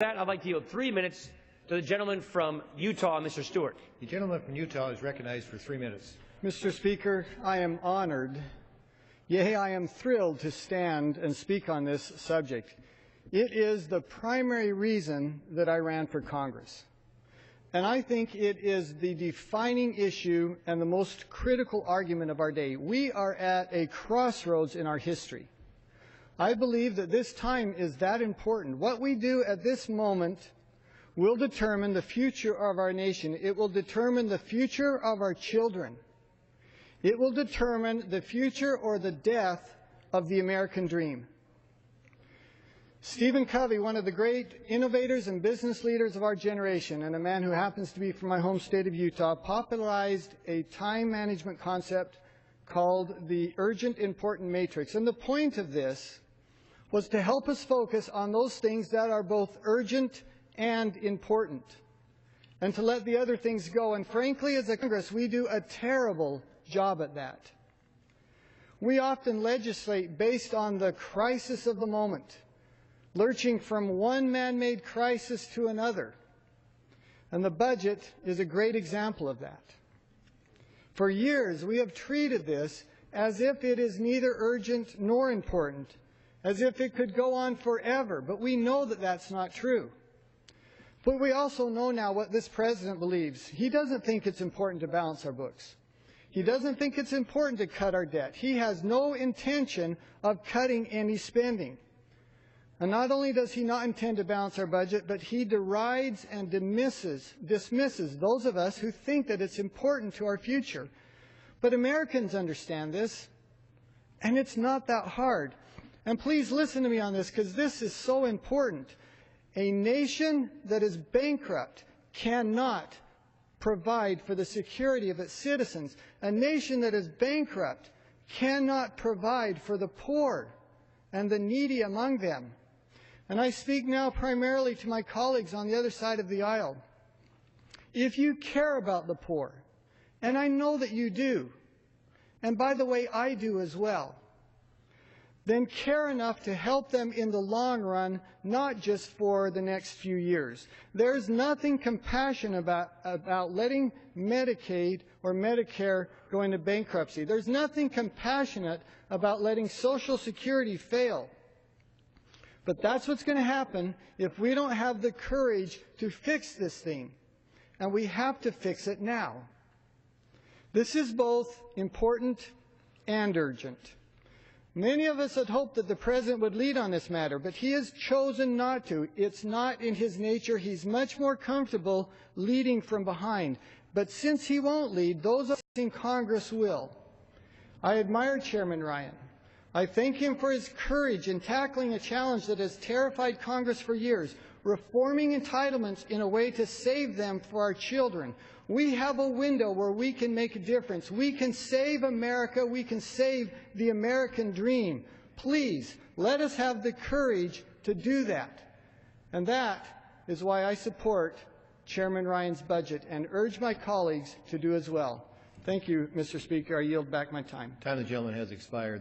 With that, I'd like to yield 3 minutes to the gentleman from Utah, Mr. Stewart. The gentleman from Utah is recognized for 3 minutes. Mr. Speaker, I am honored, yea, I am thrilled to stand and speak on this subject. It is the primary reason that I ran for Congress. And I think it is the defining issue and the most critical argument of our day. We are at a crossroads in our history. I believe that this time is that important. What we do at this moment will determine the future of our nation. It will determine the future of our children. It will determine the future or the death of the American dream. Stephen Covey, one of the great innovators and business leaders of our generation, and a man who happens to be from my home state of Utah, popularized a time management concept called the urgent important matrix. And the point of this was to help us focus on those things that are both urgent and important, and to let the other things go. And frankly, as a Congress, we do a terrible job at that. We often legislate based on the crisis of the moment, lurching from one man-made crisis to another. And the budget is a great example of that. For years, we have treated this as if it is neither urgent nor important, as if it could go on forever, but we know that that's not true. But we also know now what this president believes. He doesn't think it's important to balance our books. He doesn't think it's important to cut our debt. He has no intention of cutting any spending. And not only does he not intend to balance our budget, but he derides and dismisses those of us who think that it's important to our future. But Americans understand this, and it's not that hard. And please listen to me on this, because this is so important. A nation that is bankrupt cannot provide for the security of its citizens. A nation that is bankrupt cannot provide for the poor and the needy among them. And I speak now primarily to my colleagues on the other side of the aisle. If you care about the poor, and I know that you do, and by the way, I do as well, then care enough to help them in the long run, not just for the next few years. There's nothing compassionate about letting Medicaid or Medicare go into bankruptcy. There's nothing compassionate about letting Social Security fail. But that's what's going to happen if we don't have the courage to fix this thing. And we have to fix it now. This is both important and urgent. Many of us had hoped that the President would lead on this matter, but he has chosen not to. It's not in his nature. He's much more comfortable leading from behind. But since he won't lead, those of us in Congress will. I admire Chairman Ryan. I thank him for his courage in tackling a challenge that has terrified Congress for years, reforming entitlements in a way to save them for our children. We have a window where we can make a difference. We can save America. We can save the American dream. Please, let us have the courage to do that. And that is why I support Chairman Ryan's budget and urge my colleagues to do as well. Thank you, Mr. Speaker. I yield back my time. Time of the gentleman has expired.